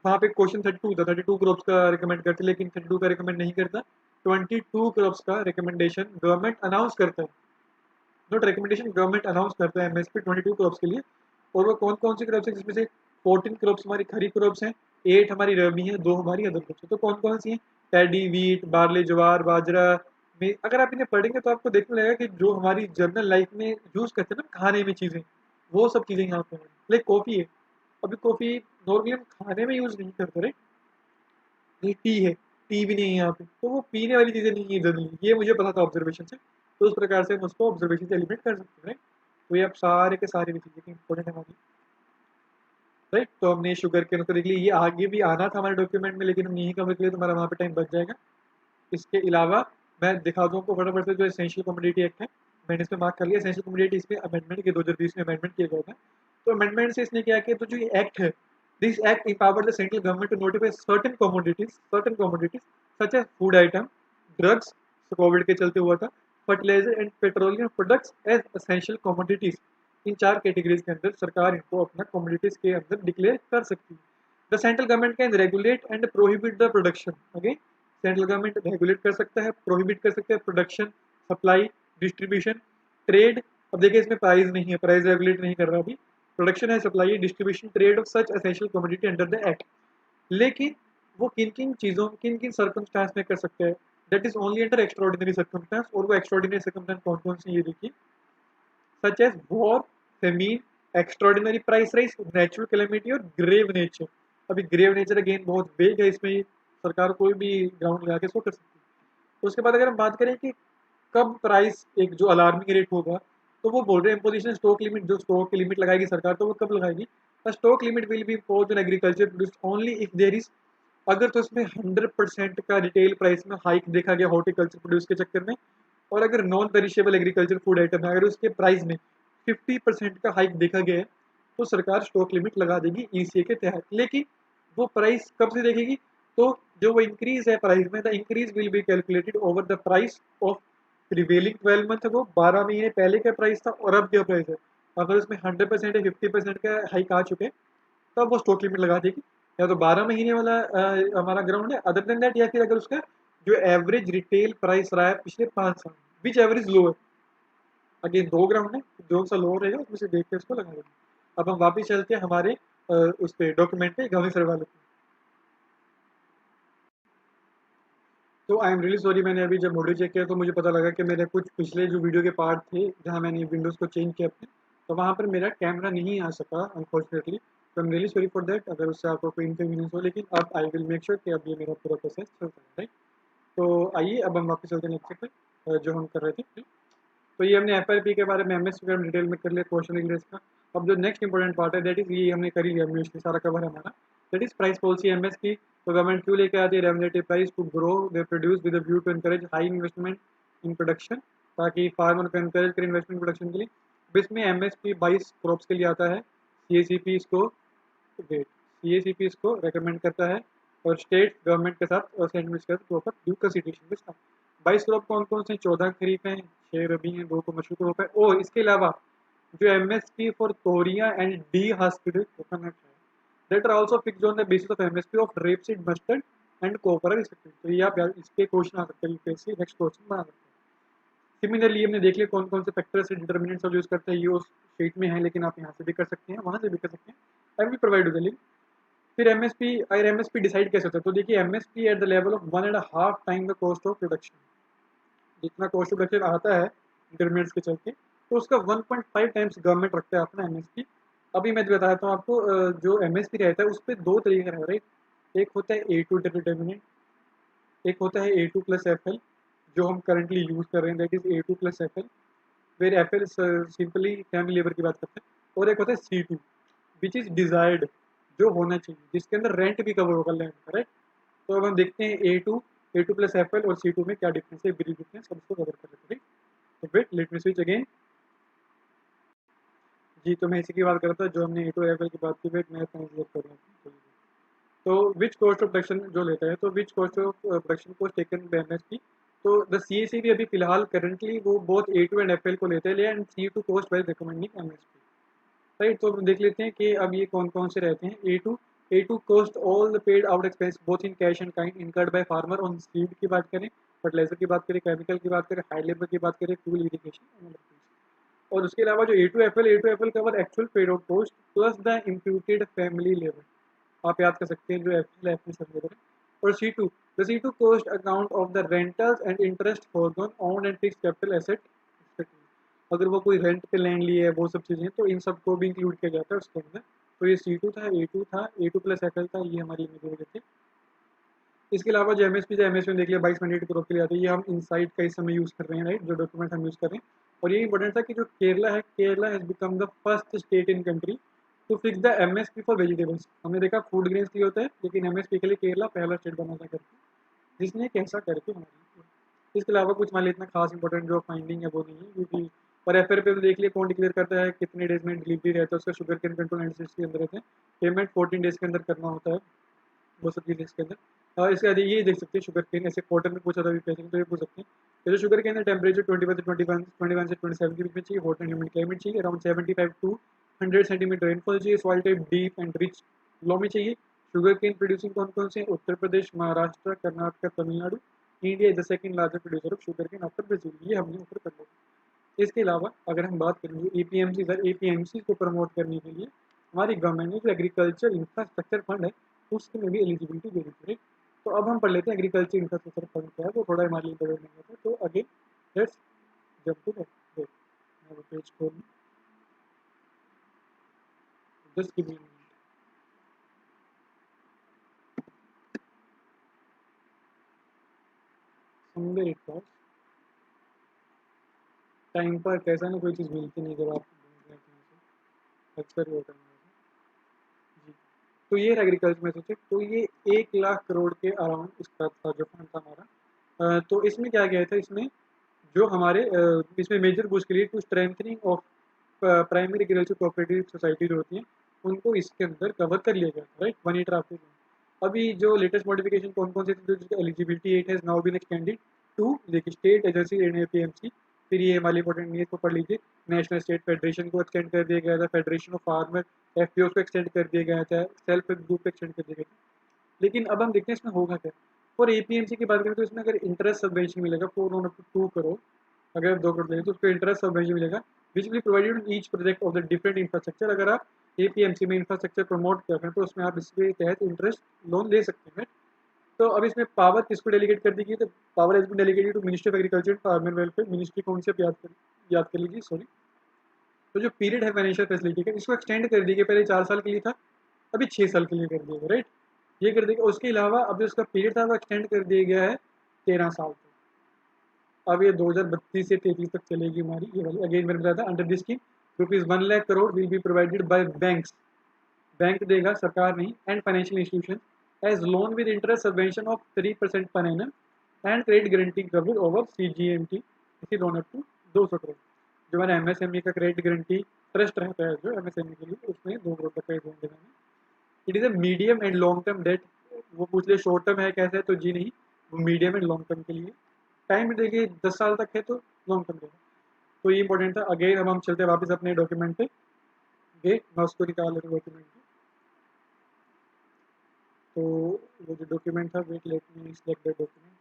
[SPEAKER 1] वहाँ पे क्वेश्चन 32 था, 32 क्रॉप्स का रिकमेंड करते, लेकिन 32 का रिकमेंड नहीं करता, 22 क्रॉप्स का रिकमेंडेशन गवर्नमेंट अनाउंस करता है। नोट रिकमेंडेशन, गवर्नमेंट अनाउंस करता है एमएसपी 22 क्रॉप्स के लिए। और वो कौन कौन सी क्रॉप्स है, जिसमें से 14 क्रॉप्स हमारी खरीफ क्रॉप्स हैं, 8 हमारी रबी है, 2 हमारी अदर क्रॉप्स है। तो कौन कौन सी हैं? पैडी, वीट, बार्ले, ज्वार, बाजरा में। अगर आप इन्हें पढ़ेंगे तो आपको देखने लगेगा कि जो हमारी जनरल लाइफ में यूज करते हैं ना खाने में चीज़ें, वो सब चीज़ें यहाँ पे हैं। लाइक कॉफ़ी है, अभी कॉफ़ी नॉर्मली हम खाने में यूज़ नहीं करते, राइट। ये टी है, टी भी नहीं है यहाँ पे, तो वो पीने वाली चीज़ें नहीं है जनरली, ये मुझे पता था ऑब्जर्वेशन से, तो उस प्रकार से हम उसको ऑब्जर्वेशन से एलिमिनेट कर सकते हैं, राइट। तो ये आप सारे के सारे चीज़ें इंपॉर्टेंट है हमारी, राइट। तो हमने शुगर केन को देख लिया, ये आगे भी आना था हमारे डॉक्यूमेंट में, लेकिन हम यहीं कवर कर लिए, तुम्हारा वहाँ पे टाइम बच जाएगा। इसके अलावा मैं दिखा दूँ आपको फटाफट से, जो एसेंशियल कमोडिटी एक्ट है, मैंने इसमें मार्क कर लिया। एसेंशियल कमोडिटी इसमें अमेंडमेंट के 2020 में अमेंडमेंट किया गया था। तो अमेंडमेंट से इसने क्या किया, तो जो ये एक्ट है, this act empowered the central government to notify certain commodities such as food item, drugs, तो कोविड के चलते हुआ था, fertiliser and petroleum products as essential commodities. इन 4 कैटेगरीज के अंदर सरकार इनको अपना कमोडिटीज के अंदर डिक्लेयर कर सकती है। The central government can regulate and prohibit the production, okay. Central government regulate कर सकता है, प्रोहिबिट कर सकता है प्रोडक्शन, सप्लाई, डिस्ट्रीब्यूशन, ट्रेड। अब देखिए इसमें प्राइस नहीं है, प्राइस रेगुलेट नहीं कर रहा अभी। प्रोडक्शन है, सप्लाई है, distribution, trade of such essential commodity under the act. लेकिन वो किन किन चीज़ों, किन किन सर्कमस्टांस में कर सकते हैं, that is only under extraordinary circumstance. और वो एक्स्ट्रॉर्डिनरी सर्कमस्टांस कौन कौन से, ये देखिए, such as war, famine, extraordinary price rise, natural calamity और ग्रेव नेचर। अभी ग्रेव नेचर अगेन बहुत वेग है, इसमें सरकार कोई भी ग्राउंड लगा के इसको कर सकती है। उसके बाद अगर हम बात करें कि कब प्राइस एक जो अलार्मिंग रेट होगा, तो वो बोल रहे हैं इम्पोजिशन स्टॉक लिमिट, जो स्टॉक की लिमिट लगाएगी सरकार, तो वो कब लगाएगी, stock limit will be impose on agriculture produce only if there is, अगर तो इसमें 100% का रिटेल प्राइस में हाइक देखा गया हॉर्टिकल्चर प्रोड्यूस के चक्कर में, और अगर non perishable agriculture food item है, अगर उसके प्राइस में 50% का हाइक देखा गया है, तो सरकार स्टॉक लिमिट लगा देगी ईसीए के तहत। लेकिन वो प्राइस कब से देखेगी, तो जो वो इंक्रीज है प्राइस में, the increase will be calculated over the price of prevailing 12 month. वो 12 महीने पहले का प्राइस था और अब क्या प्राइस है। अगर उसमें 100% या 50% का हाइक आ चुके, तब वो स्टॉक लिमिट लगा देगी। या तो 12 महीने वाला हमारा ग्राउंड है, अदर देन दैट, या फिर अगर उसका जो एवरेज रिटेल प्राइस रहा है पिछले 5 साल, विच एवरेज लो है। अगेन 2 ग्राउंड है, जो सा लो रहेगा उसमें से देख के उसको लगा देंगे। अब हम वापिस चलते हैं हमारे उस पे डॉक्यूमेंट पे, गवर्नमेंट सर्वे वाले पे। तो आई एम रियली सॉरी, मैंने अभी जब मॉड्यूल चेक किया तो मुझे पता लगा कि मेरे कुछ पिछले जो वीडियो के पार्ट थे जहाँ मैंने विंडोज़ को चेंज किया अपने, तो वहाँ पर मेरा कैमरा नहीं आ सका अनफॉर्चुनेटली। तो I am really sorry for that, अगर उससे आपको कोई इनकन्वीनियंस हो, लेकिन अब आई विल मेक श्योर कि अब ये मेरा पूरा प्रोसेस चलता है, राइट। तो आइए अब हम वापस चलते हैं नेक्स्ट पे, जो हम कर रहे थे। तो ये हमने एफआरपी के बारे में, एमएस वगैरह डिटेल में कर लिया, क्वेश्चन इंग्लिश का। अब जो नेक्स्ट इंपॉर्टेंट पार्ट है, दैट इज ये हमने कर ही लिया, मोस्टली सारा कवर है हमारा। That is price policy MS की। तो गवर्नमेंट क्यों लेके आती है remunerative price, to grow the produce with view to encourage high investment in production, ताकि फार्मर को एनकरेज करें इन्वेस्टमेंट प्रोडक्शन के लिए। अब इसमें एमएसपी 22 क्रॉप्स के लिए आता है। सीएसीपी इसको सीएसीपी इसको रेकमेंड करता है, और स्टेट गवर्नमेंट के साथ और सेंट्रल के साथ प्रॉपर ड्यू कंसिडरेशन के साथ। 22 क्रॉप कौन कौन से, 14 खरीफ हैं, 6 रबी हैं, 2 कमर्शियल क्रॉप है। और इसके अलावा जो MSP for toria and dehusked coconut है, that are also fixed on the basis of MSP of rapeseed, mustard and copra respective. तो ये आप इसके क्वेश्चन आ सकते हैं, यूपीएससी नेक्स्ट क्वेश्चन बना सकते हैं। सिमिलरली हमने देख लिया कौन कौन से फैक्टर से डिटर्मिनेंट्स यूज करते हैं, ये उस शीट में है, लेकिन आप यहाँ से भी कर सकते हैं, वहाँ से भी कर सकते हैं। I will provide the link. फिर एमएसपी, अगर एमएसपी डिसाइड कैसे होता है, तो देखिए MSP at the level of 1.5 time the cost of production. जितना कॉस्ट ऑफ प्रोडक्शन आता है इंटरमीडिएट्स के चलते, तो उसका 1.5 टाइम्स गवर्नमेंट रखता है अपना एमएसपी। अभी मैं बताता हूँ आपको, जो एमएसपी रहता है उस पर 2 तरीके का है, राइट। एक होता है ए टू डिटर्मिनेंट, एक होता है A two plus F L, जो हम करंटली यूज कर रहे हैं, that is A two plus F L, where F L simply family labour की बात करते हैं। और एक होता है C two, which is desired, जो होना चाहिए, जिसके अंदर रेंट भी कवर होगा लैंड का, राइट। तो अब हम देखते हैं A two plus F L और सी टू में क्या डिफरेंस है, ब्रीफ डिफरेंस, हम इसको कवर कर लेते हैं। तो wait, let me switch again. जी, तो मैं इसी की बात कर रहा था, जो हमने ए टू एफ एल की बात की। वेट, मैं ट्रांसलेट कर रहा हूँ। तो विच कॉस्ट ऑफ प्रोडक्शन जो लेता है, तो which cost of production cost taken by MSP. तो द सीएसी भी अभी फिलहाल करंटली वो both A two and F L को लेते हैं, and C two cost by recommending MSP, right. तो हम देख लेते हैं कि अब ये कौन कौन से रहते हैं। A two cost all the paid out expense both in cash and kind incurred by farmer on seed की बात करें, फर्टिलाइजर की बात करें, केमिकल की बात करें, हाई लेबर की बात करें, फ्यूल, इरिगेशन। और उसके अलावा जो A two F L cover actual paid out cost plus the imputed family labour. आप याद कर सकते हैं जो एफ एल सब लेबर है। और C two, the C two cost account of the rentals and interest forgone on and fix capital asset. अगर वो कोई रेंट पे लैंड लिए है, वो सब चीज़ें, तो इन सबको भी इंक्लूड किया जाता है उसके अंदर। तो ये सी टू था, ए टू था, ए टू प्लस एफ एल था, ये हमारी मेजर थे। इसके अलावा जो एमएसपी देख लिया 22 करोड़ के लिए आती है, ये हम इनसाइट का इस समय यूज़ कर रहे हैं, राइट, जो डॉक्यूमेंट हम यूज़ कर रहे हैं। और ये इंपॉर्टेंट था कि जो Kerala has become the first state in country to fix the MSP for vegetables. हमने देखा फूड ग्रेन्स के लिए होता है, लेकिन एमएसपी के लिए केरला पहला स्टेट बना था करके, जिसने कैसा करके हमारी। इसके अलावा कुछ मान इतना खास इंपॉर्टेंट जो फाइंडिंग है वो नहीं है, क्योंकि और एफआर पे तो देख लिया कौन डिक्लेयर करता है, कितने डेज में डिलीवरी रहता है उसका, शुगर केन कंट्रोल एंड के अंदर रहते हैं, पेमेंट 14 डेज के अंदर करना होता है, वो सब चीज़ें इसके अंदर। इसके बाद ये देख सकते हैं शुगर केन, ऐसे क्वार्टर में पूछा था अभी पैसे तो ये पूछ सकते हैं। तो जो शुगर केन है टेम्परेचर 21 से 27 के बीच में चाहिए, हॉट एंड ह्यूमिड क्लाइमेट चाहिए, अराउंड 75 टू 100 सेंटीमीटर रेनफॉल चाहिए, soil type deep and rich loam में चाहिए। शुगर केन प्रोड्यूसिंग कौन कौन से, Uttar Pradesh, Maharashtra, Karnataka, Tamil Nadu. India is the second largest producer of sugar cane after Brazil, ये हमने ऊपर कर लिया। इसके अलावा अगर हम बात करें एपीएमसी सर, एपीएमसी को प्रमोट करने के लिए हमारी गवर्नमेंट ने जो एग्रीकल्चर इंफ्रास्ट्रक्चर फंड है उसके में भी एलिजिबिलिटी दे दी है। तो अब हम पढ़ लेते हैं एग्रीकल्चर इंफ्रास्ट्रक्चर फंड क्या है, वो थोड़ा हमारे लिए बदल नहीं होता। तो again let's jump to that, मैं वो पेज खोल लूँ, just give me somewhere it was. Time पर कैसा ना कोई चीज़ मिलती नहीं जब आप ढूंढ रहे हैं कहीं से, अक्सर वो करना जी। तो ये एग्रीकल्चर में सोचे तो ये 1 लाख करोड़ के अराउंड इसका था जो फंड था हमारा। तो इसमें क्या गया था, इसमें जो हमारे इसमें मेजर बूस्ट के लिए to strengthening of primary agriculture cooperative society जो होती हैं उनको इसके अंदर कवर कर लिया गया, राइट, 1 ईयर आफ्टर। अभी जो लेटेस्ट मॉडिफिकेशन कौन कौन से थे, जो eligibility at has now been extended to देखिए स्टेट एजेंसी एंड एपीएमसी। फिर ये हमारे इंपॉर्टेंट नहीं है, इसको पढ़ लीजिए। नेशनल स्टेट फेडरेशन को एक्सटेंड कर दिया गया था, फेडरेशन ऑफ फार्मर एफपीओ को एक्सटेंड कर दिया गया था, सेल्फ हेल्प ग्रुप को एक्सटेंड कर दिया गया था। लेकिन अब हम देखते हैं इसमें होगा क्या। और एपीएमसी की बात करें तो इसमें अगर इंटरेस्ट सबवेंशन मिलेगा 4 टू 2 करोड़, अगर आप 2 करोड़ लेंगे तो उसको इंटरेस्ट सबवेंशन मिलेगा which will provided in each project of the different infrastructure. अगर आप एपीएमसी में इंफ्रास्ट्रक्चर प्रमोट कर रहे हैं तो उसमें आप इसके तहत इंटरेस्ट लोन ले सकते हैं। तो अब इसमें पावर किसको डेलीगेट कर दी गई, तो power has been delegated to ministry of agriculture and farmer welfare. Ministry कौन से याद कर लीजिए, सॉरी। तो जो पीरियड है फाइनेंशियल फैसिलिटी का इसको एक्सटेंड कर दी गई, पहले 4 साल के लिए था, अभी 6 साल के लिए कर दिया गया, राइट, ये कर देगा। उसके अलावा अब जो उसका पीरियड था वो एक्सटेंड कर दिया गया है 13 साल तक। अब ये 2032 से 33 तक चलेगी हमारी ये वाली। अगेन मैंने बताया था under this scheme ₹1 lakh crore will be provided by banks, bank देगा सरकार नहीं, and financial institution as loan with interest subvention of 3% per annum and credit guarantee cover over CGMT, इसी लोन अप टू 200 करोड़। जो मैंने एमएसएमई का क्रेडिट गारंटी ट्रस्ट रहता है जो एमएसएमई के लिए, उसमें 2 करोड़ तक का लोन देना है। It is a medium and long term debt. वो पूछ ले शॉर्ट टर्म है कैसे है, तो जी नहीं, वो मीडियम एंड लॉन्ग टर्म के लिए। टाइम देखिए 10 साल तक है तो लॉन्ग टर्म देगा। तो ये इंपॉर्टेंट था। अगेन अब हम चलते हैं वापस अपने डॉक्यूमेंट पे, वेट मैं उसको निकाल लेता हूँ डॉक्यूमेंट को। तो वो जो डॉक्यूमेंट था, wait let me select that document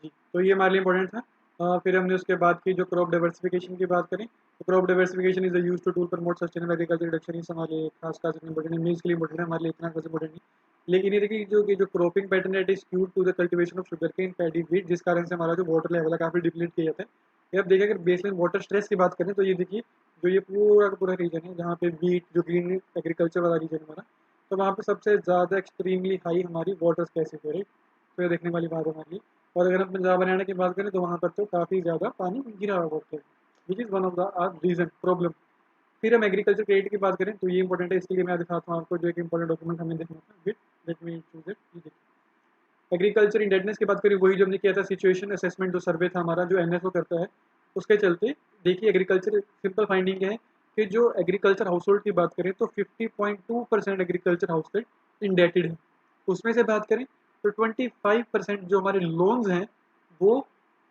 [SPEAKER 1] जी। तो ये हमारे लिए इंपॉर्टेंट था। फिर हमने उसके बाद की जो क्रॉप डाइवर्सिफिकेशन की बात करें तो crop diversification is use to tool promote sustainable agriculture reduction. इस हमारे लिए खास खास इंपॉर्टेंट है, मीन्स के लिए इंपॉर्टेंट है, हमारे लिए इतना खास इंपॉर्टेंट नहीं। लेकिन ये देखिए जो कि जो क्रॉपिंग पैटर्न है it is skewed to the cultivation of sugar cane paddy wheat, जिस कारण से हमारा जो वाटर लेवल है काफी डिप्लीट किया जाता है। ये आप देखिए अगर बेसलाइन वाटर स्ट्रेस की बात करें तो ये देखिए जो ये पूरा का पूरा रीजन है जहाँ पे वीट जो ग्रीन एग्रीकल्चर वाला रीजन हमारा, तो वहाँ पे सबसे ज़्यादा एक्सट्रीमली हाई हमारी वाटर स्कैसिटी है, राइट। तो ये देखने वाली बात है हमारी। और अगर हम पंजाब हरियाणा की बात करें तो वहाँ पर तो काफ़ी ज़्यादा पानी गिरा हुआ होता है, which is one of the reason problem. फिर हम एग्रीकल्चर क्रेडिट की बात करें तो ये इंपॉर्टेंट है, इसके लिए मैं दिखाता हूँ आपको जो एक इंपॉर्टेंट डॉक्यूमेंट हमें देखना था। विट लेट मी चूज इट, ये देखिए एग्रीकल्चर इंडेटनेस की बात करें, वही जो हमने किया था सिचुएशन असेसमेंट जो सर्वे था हमारा जो एनएसओ करता है, उसके चलते देखिए एग्रीकल्चर सिंपल फाइंडिंग है कि जो एग्रीकल्चर हाउस होल्ड की बात करें तो 50.2% एग्रीकल्चर हाउस होल्ड इंडेटेड है। उसमें से बात करें तो 25% जो हमारे लोन्स हैं वो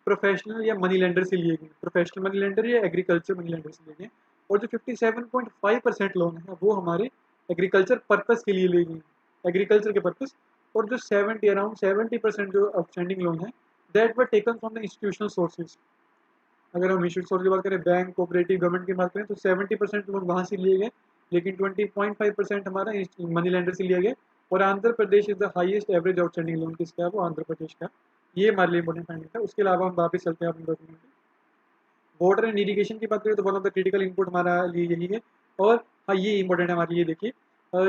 [SPEAKER 1] प्रोफेशनल या मनी लेंडर से लिए गए, प्रोफेशनल मनी लेंडर या एग्रीकल्चर मनी लेंडर से लिए गए। और जो 57.5% लोन है वो हमारे एग्रीकल्चर पर्पस के लिए लिए गए, एग्रीकल्चर के पर्पस। और जो 70 अराउंड 70% जो आउटस्टैंडिंग लोन है that were taken from the institutional sources. अगर हम इंस्टीट्यूट सोर्स की बात करें, बैंक, कोऑपरेटिव, गवर्नमेंट की बात करें तो 70% लोन वहाँ से लिए गए, लेकिन 20.5% हमारा मनी लेंडर से लिया गया। और Andhra Pradesh is the highest average outstanding loan किसका है, वो आंध्र प्रदेश का। ये हमारे लिए इंपॉर्टेंट फाइंडिंग था। उसके अलावा हम वापस चलते हैं अपने डॉक्यूमेंट पे। वाटर एंड इरीगेशन की बात करें तो one of the critical input हमारा लिए यही है। और हाँ ये इंपॉर्टेंट है हमारे लिए, देखिए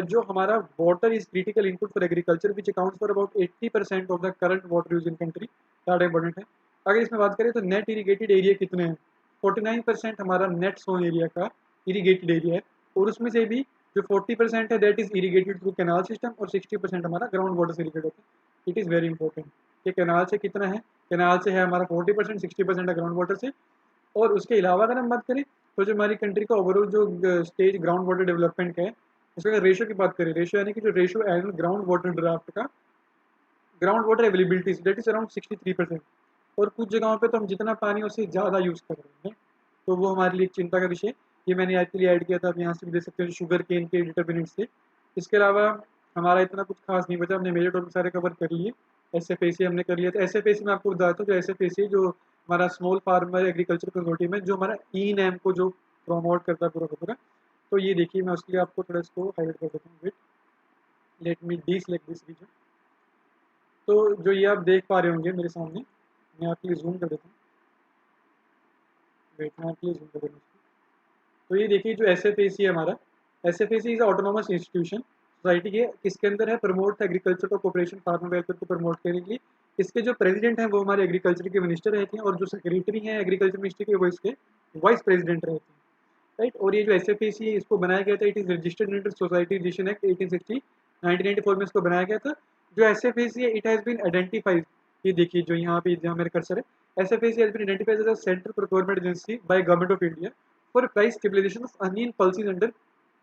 [SPEAKER 1] जो हमारा water is critical input for agriculture which accounts for about 80% of the current water use in country, ज़्यादा इंपॉर्टेंट है। अगर इसमें बात करें तो नेट इरीगेटेड एरिया कितने हैं, 49% हमारा नेट सोन एरिया का इरीगेटेड एरिया है, और उसमें से भी जो 40% है that is irrigated through canal system, और 60% हमारा ग्राउंड वाटर से इरीगेट होता है। इट इज़ वेरी इंपॉर्टेंट कि कैनाल से कितना है, कैनाल से है हमारा 40%, 60% है ग्राउंड वाटर से। और उसके अलावा अगर हम बात करें तो जो हमारी कंट्री का ओवरऑल जो स्टेज ग्राउंड वाटर डेवलपमेंट का है, उसका अगर रेशो की बात करें, रेशो यानी कि जो ratio annual ground water draft का ground water availability that is around 63%। और कुछ जगहों पे तो हम जितना पानी उससे ज़्यादा यूज़ कर रहे हैं, तो वो हमारे लिए एक चिंता का विषय। ये मैंने आपके लिए ऐड किया था, आप यहाँ से भी देख सकते हो शुगर केन के डिटर्मिनेंट से। इसके अलावा हमारा इतना कुछ खास नहीं बचा, हमने मेजर टॉपिक सारे कवर कर लिए। एस एफ ए सी हमने कर लिया था। एस एफ ए सी में आपको बताता हूँ, जो एस एफ ए सी जो हमारा स्मॉल फार्मर एग्रीकल्चर कंसोर्टियम है, जो हमारा ई नैम को जो प्रमोट करता है पूरा का पूरा। तो ये देखिए, मैं उसके लिए आपको थोड़ा इसको हाईलाइट कर देता हूँ। Wait, let me deselect this region. तो जो ये आप देख पा रहे होंगे मेरे सामने, मैं आपके लिए जूम कर देता हूँ। वेट, मैं आपके लिए जूम कर देता हूँ। तो ये देखिए जो एस एफ ए सी है हमारा, S F A C is autonomous institution society के, किसके अंदर है, प्रमोट एग्रीकल्चर को कोऑपरेशन फार्मर वेलफेयर को प्रमोट करने के लिए। इसके जो प्रेसिडेंट हैं वो हमारे एग्रीकल्चर के मिनिस्टर रहते हैं, और जो सेक्रेटरी हैं एग्रीकल्चर मिनिस्ट्री के वो इसके वाइस प्रेसिडेंट रहते हैं, राइट। और ये जो एस एफ ए सी है इसको बनाया गया था, it is registered under society registration act 1860, 1994 में इसको बनाया गया था। जो एस एफ ए सी है इट हैज़ बीन आइडेंटिफाइड, ये देखिए जो यहाँ पे जहाँ मेरे कर्सर है, S F A C has been identified as a central procurement agency by government of India for price stabilisation of onion pulses under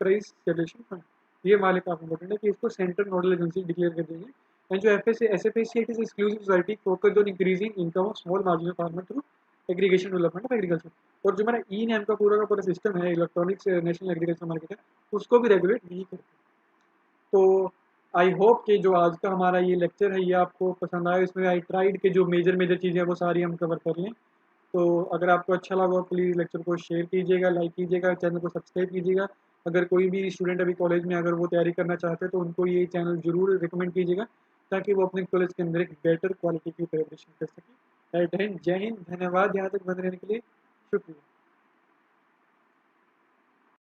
[SPEAKER 1] price stabilisation fund. ये हमारे काफी इंपॉर्टेंट है कि इसको सेंट्रल नोडल एजेंसी डिक्लेयर कर देंगे। And जो S F A see it is exclusive society focused on increasing income of small marginal farmer through aggregation development of agriculture. और जो हमारा ई नैम का पूरा सिस्टम है, इलेक्ट्रॉनिक्स नेशनल एग्रीकल्चर मार्केट है, उसको भी रेगुलेट नहीं करते। तो आई होप कि जो आज का हमारा ये लेक्चर है ये आपको पसंद आया। इसमें आई ट्राइड के जो मेजर मेजर चीज़ें हैं वो सारी हम कवर कर लें। तो अगर आपको अच्छा लगा प्लीज़ लेक्चर को शेयर कीजिएगा, लाइक कीजिएगा, चैनल को सब्सक्राइब कीजिएगा। अगर कोई भी स्टूडेंट अभी कॉलेज में अगर वो तैयारी करना चाहते हैं तो उनको ये चैनल ज़रूर रिकमेंड कीजिएगा, ताकि वो अपने कॉलेज के अंदर एक बेटर क्वालिटी की प्रिपरेशन कर सकें। जय हिंद, धन्यवाद यहाँ तक बने रहने के लिए, शुक्रिया।